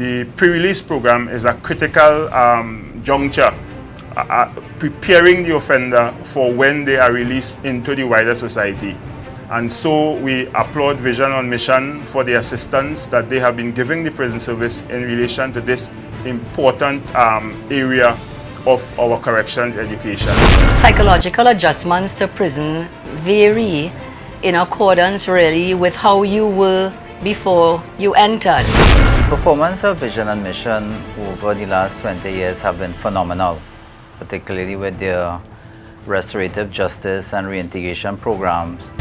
the pre-release program is a critical juncture, preparing the offender for when they are released into the wider society. And so we applaud Vision on Mission for the assistance that they have been giving the prison service in relation to this important area of our corrections education. Psychological adjustments to prison vary in accordance really with how you were before you entered. The performance of Vision and Mission over the last 20 years have been phenomenal, particularly with their restorative justice and reintegration programs.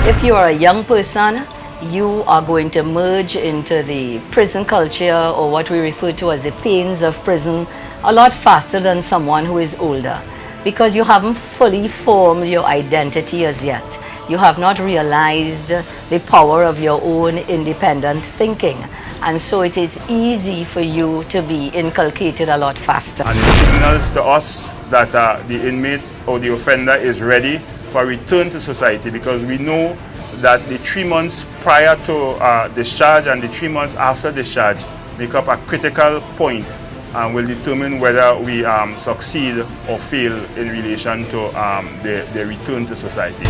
If you are a young person, you are going to merge into the prison culture, or what we refer to as the pains of prison, a lot faster than someone who is older, because you haven't fully formed your identity as yet. You have not realized the power of your own independent thinking, and so it is easy for you to be inculcated a lot faster. And it signals to us that the inmate or the offender is ready for return to society, because we know that the 3 months prior to discharge and the 3 months after discharge make up a critical point and will determine whether we succeed or fail in relation to the return to society.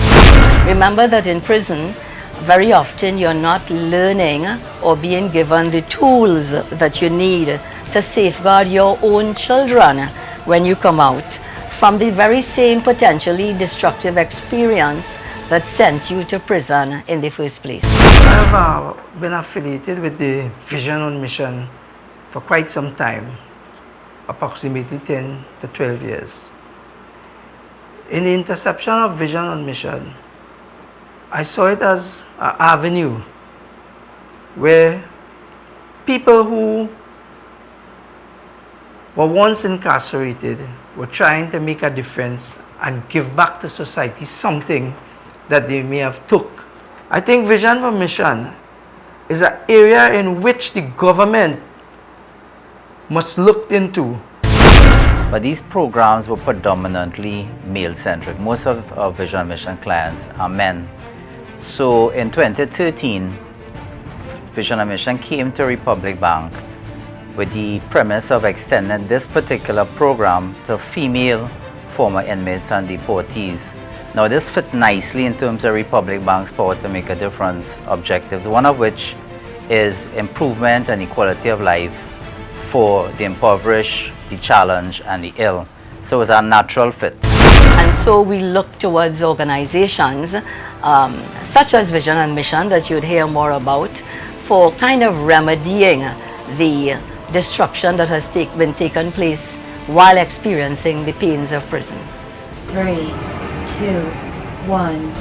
Remember that in prison, very often you're not learning or being given the tools that you need to safeguard your own children when you come out from the very same potentially destructive experience that sent you to prison in the first place. I have been affiliated with the Vision on Mission for quite some time, approximately 10 to 12 years. In the interception of Vision on Mission, I saw it as an avenue where people who were once incarcerated were trying to make a difference and give back to society something that they may have took. I think Vision for Mission is an area in which the government must look into. But these programs were predominantly male-centric. Most of our Vision and Mission clients are men. So in 2013, Vision and Mission came to Republic Bank with the premise of extending this particular program to female former inmates and deportees. Now this fit nicely in terms of Republic Bank's power to make a difference objectives, one of which is improvement and equality of life for the impoverished, the challenged, and the ill. So it's a natural fit. And so we look towards organizations such as Vision and Mission that you'd hear more about for kind of remedying the destruction that has been taken place while experiencing the pains of prison. 3, 2, 1.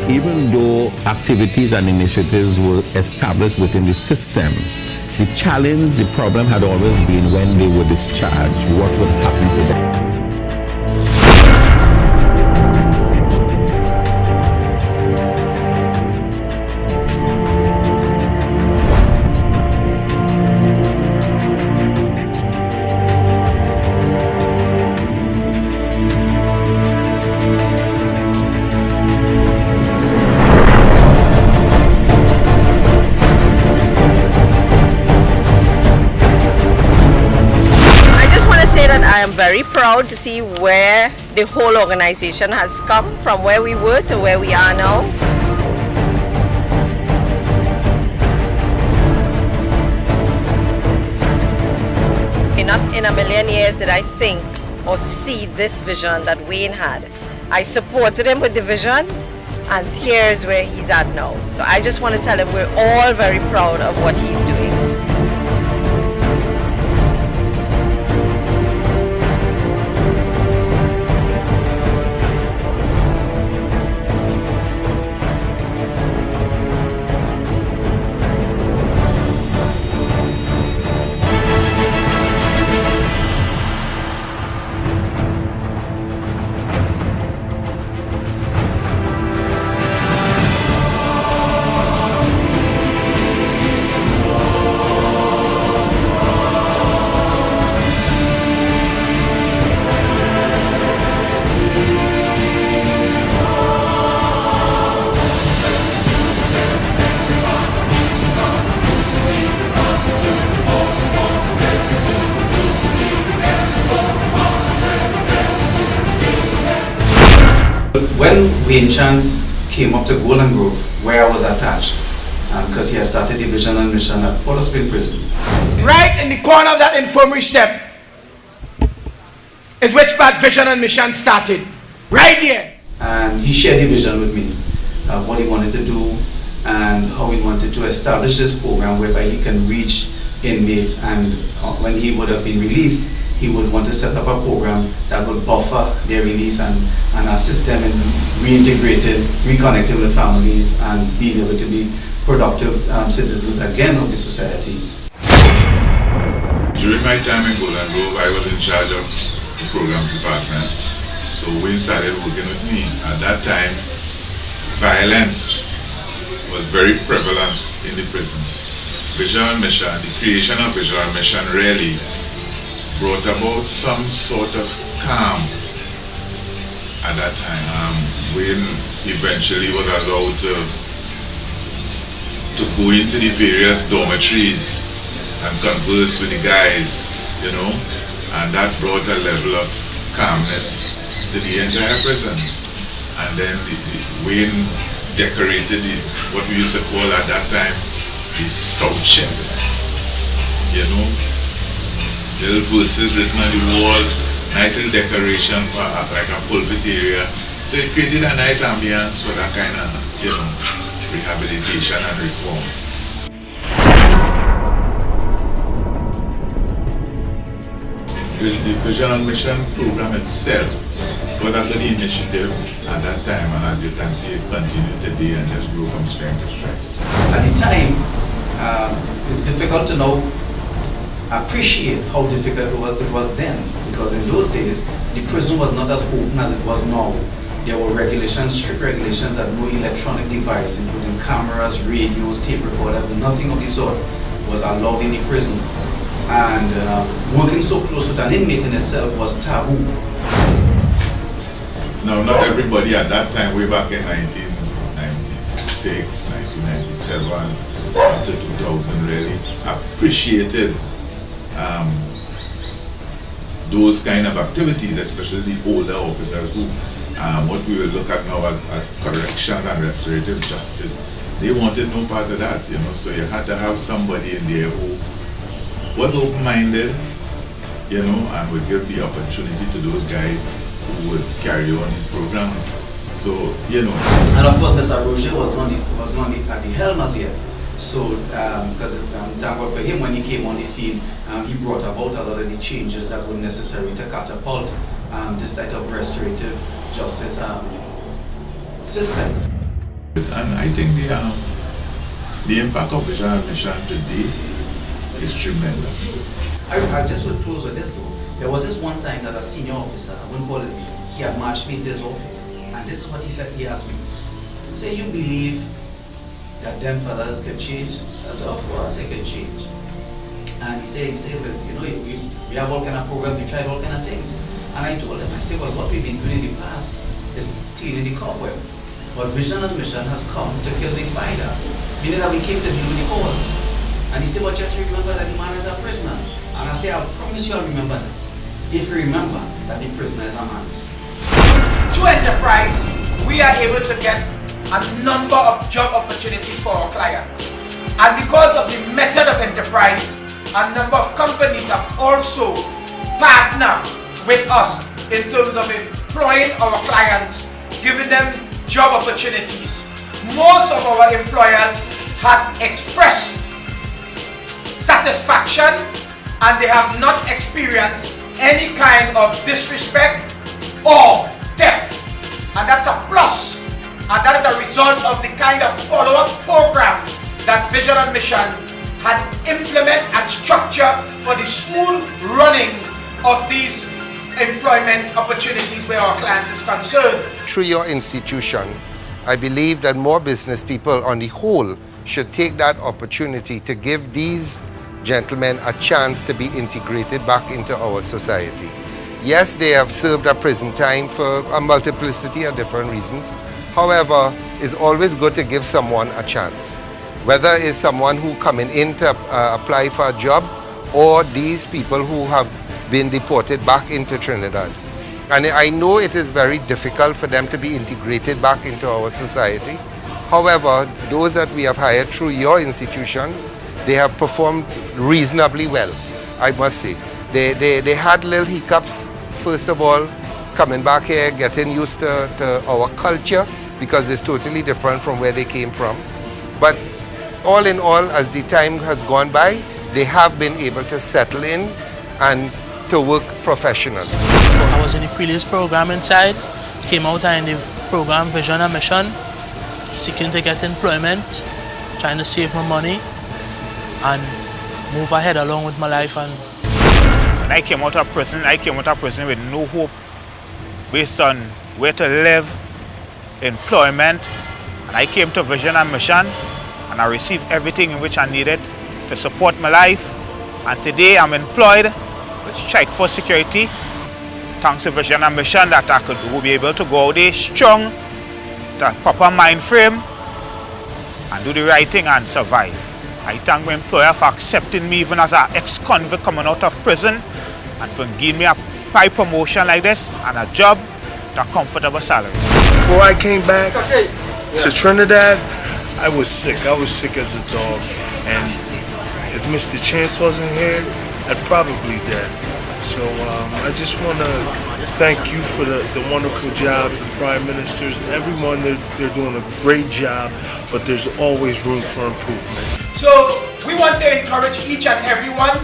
Even though activities and initiatives were established within the system, the challenge, the problem had always been when they were discharged, what would happen to them. I am very proud to see where the whole organization has come from where we were to where we are now. Not in a million years did I think or see this vision that Wayne had. I supported him with the vision, and here's where he's at now. So I just want to tell him we're all very proud of what he's doing. When Wayne Chance came up to Golden Grove, where I was attached, because he had started the vision and mission at Port of Spring Prison. Right in the corner of that infirmary step is which part vision and mission started. Right there. And he shared the vision with me of what he wanted to do and how he wanted to establish this program whereby he can reach inmates, and when he would have been released, he would want to set up a program that would buffer their release and assist them in reintegrating, reconnecting with families and being able to be productive citizens again of the society. During my time in Golden Grove, I was in charge of the programs department. So Wayne started working with me. At that time, violence was very prevalent in the prison. Visual mission, the creation of visual mission really brought about some sort of calm at that time. Wayne eventually was allowed to go into the various dormitories and converse with the guys, you know, and that brought a level of calmness to the entire prison. And then Wayne decorated what we used to call at that time the South Shed, you know, little verses written on the wall, nice little decoration for like a pulpit area. So it created a nice ambience for that kind of, you know, rehabilitation and reform. The Vision and Mission program itself was a good initiative at that time, and as you can see, it continued today and just grew from strength to strength. At the time, it's difficult to now appreciate how difficult it was then, because in those days, the prison was not as open as it was now. There were regulations, strict regulations, and no electronic device, including cameras, radios, tape recorders, nothing of the sort was allowed in the prison. And working so close with an inmate in itself was taboo. Now, not everybody at that time, way back in 1996, 1997, up to 2000, really appreciated those kind of activities, especially the older officers who, what we will look at now as corrections and restorative justice, they wanted no part of that, you know, so you had to have somebody in there who was open-minded, you know, and would give the opportunity to those guys who would carry on these programs. So, you know. And of course, Mr. Roger was not at the helm as yet. So, because thank God for him, when he came on the scene, he brought about a lot of the changes that were necessary to catapult this type of restorative justice system. And I think the impact of Vision and Mission today is tremendous. I just would close with this though. There was this one time that a senior officer, I wouldn't call his name, he had marched me into his office. And this is what he said, he asked me. He said, "You believe that them fellas can change?" I said, "Of course they can change." And he said, "Well, you know, we have all kind of programs, we tried all kind of things." And I told him, I said, "Well, what we've been doing in the past is cleaning the cobweb. But Vision and Mission has come to kill the spider, meaning that we came to deal with the cause." And he said, "But you have to remember that the man is a prisoner." And I said, "I promise you I'll remember that. If you remember that the prisoner is a man." through enterprise, we are able to get a number of job opportunities for our clients. And because of the method of enterprise, a number of companies have also partnered with us in terms of employing our clients, giving them job opportunities. Most of our employers have expressed satisfaction and they have not experienced any kind of disrespect or theft. And that's a plus. And that is a result of the kind of follow-up program that Vision and Mission had implemented and structured for the smooth running of these employment opportunities where our clients is concerned. Through your institution, I believe that more business people on the whole should take that opportunity to give these gentlemen a chance to be integrated back into our society. Yes, they have served a prison time for a multiplicity of different reasons. However, it's always good to give someone a chance. Whether it's someone who coming in to apply for a job or these people who have been deported back into Trinidad. And I know it is very difficult for them to be integrated back into our society. However, those that we have hired through your institution, they have performed reasonably well, I must say. They had little hiccups, first of all, coming back here, getting used to our culture, because it's totally different from where they came from. But all in all, as the time has gone by, they have been able to settle in and to work professionally. I was in the previous program inside, came out in the program Vision and Mission, seeking to get employment, trying to save my money and move ahead along with my life. And when I came out of prison, with no hope based on where to live, employment, and I came to Vision and Mission and I received everything in which I needed to support my life, and today I'm employed with Strike Force Security. Thanks to Vision and Mission that I could be able to go out there strong, the proper mind frame, and do the right thing and survive. I thank my employer for accepting me even as an ex-convict coming out of prison and for giving me a high promotion like this and a job at a comfortable salary. Before I came back to Trinidad, I was sick. I was sick as a dog. And if Mr. Chance wasn't here, I'd probably dead. So I just want to thank you for the wonderful job, the Prime Ministers, everyone. They're doing a great job, but there's always room for improvement. So we want to encourage each and everyone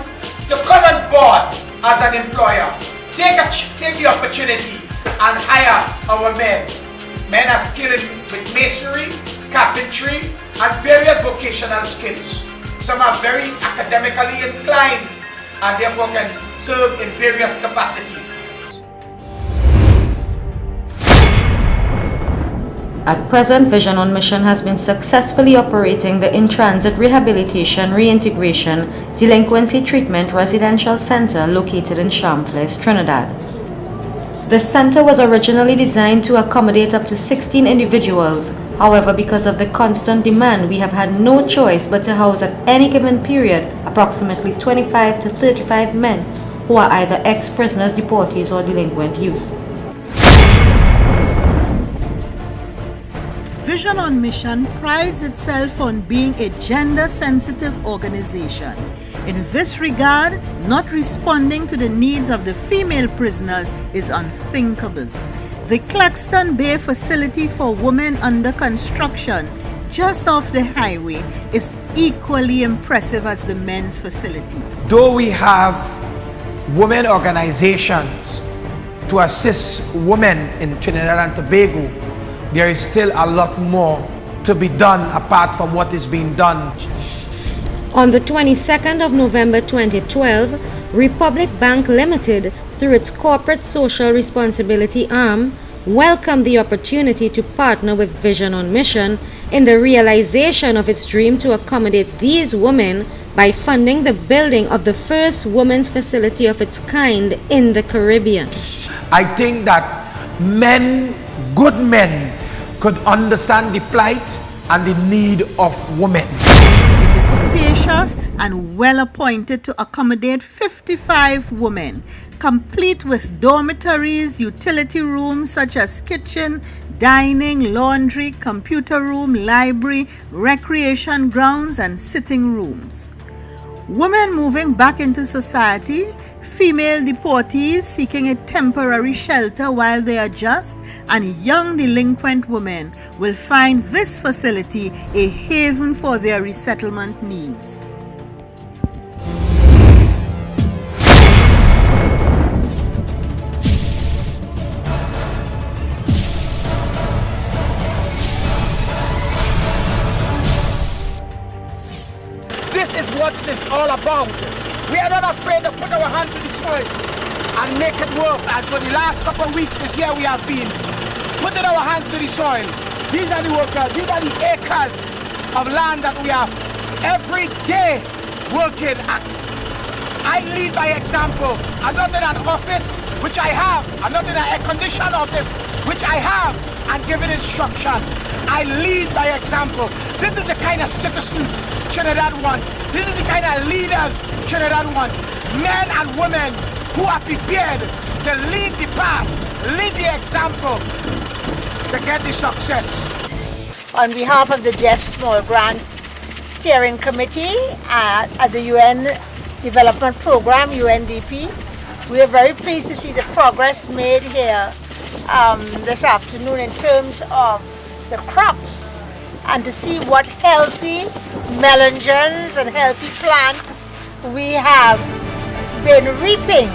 to come on board as an employer. Take the opportunity and hire our men. Men are skilled with masonry, carpentry, and various vocational skills. Some are very academically inclined and therefore can serve in various capacities. At present, Vision on Mission has been successfully operating the In-Transit Rehabilitation, Reintegration, Delinquency Treatment Residential Center located in Champlain, Trinidad. The center was originally designed to accommodate up to 16 individuals. However, because of the constant demand, we have had no choice but to house at any given period approximately 25 to 35 men who are either ex-prisoners, deportees, or delinquent youth. Vision on Mission prides itself on being a gender-sensitive organization. In this regard, not responding to the needs of the female prisoners is unthinkable. The Claxton Bay facility for women under construction, just off the highway, is equally impressive as the men's facility. Though we have women organizations to assist women in Trinidad and Tobago, there is still a lot more to be done apart from what is being done. On the 22nd of November 2012, Republic Bank Limited, through its corporate social responsibility arm, welcomed the opportunity to partner with Vision on Mission in the realization of its dream to accommodate these women by funding the building of the first women's facility of its kind in the Caribbean. I think that men, good men, could understand the plight and the need of women. It is spacious and well appointed to accommodate 55 women. complete with dormitories, utility rooms such as kitchen, dining, laundry, computer room, library, recreation grounds, and sitting rooms. Women moving back into society, female deportees seeking a temporary shelter while they adjust, and young delinquent women will find this facility a haven for their resettlement needs. This is what it's all about. We are not afraid to put our hand to the soil and make it work. And for the last couple of weeks this year, we have been putting our hands to the soil. These are the workers, these are the acres of land that we are every day working at. I lead by example. I'm not in an office, which I have. I'm not in an air-conditioned office, which I have, and giving instruction. I lead by example. This is the kind of citizens Trinidad want. This is the kind of leaders Trinidad want. Men and women who are prepared to lead the path, lead the example to get the success. On behalf of the Jeff Small Grants Steering Committee at the UN Development Program, UNDP, we are very pleased to see the progress made here this afternoon in terms of the crops and to see what healthy melons and healthy plants we have been reaping.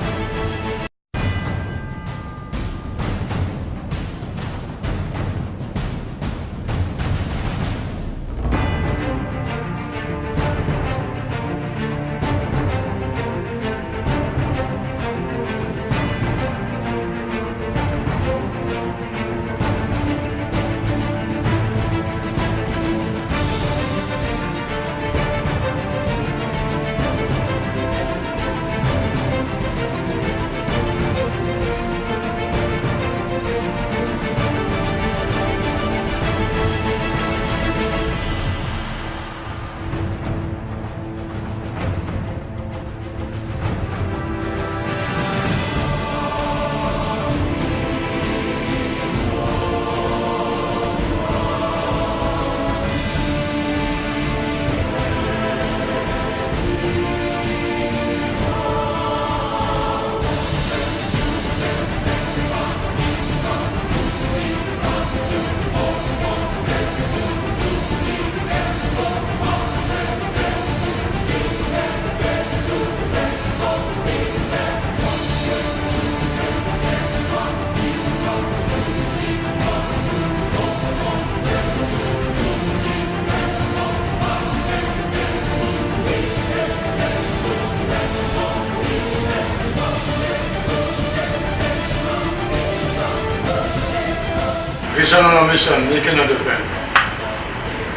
Vision on a mission, making a difference.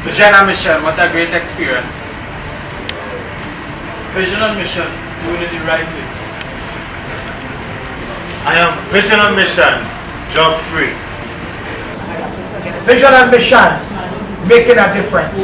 Vision and mission, what a great experience. Vision and mission, doing it the right way. I am vision and mission, job free. Vision and mission, making a difference.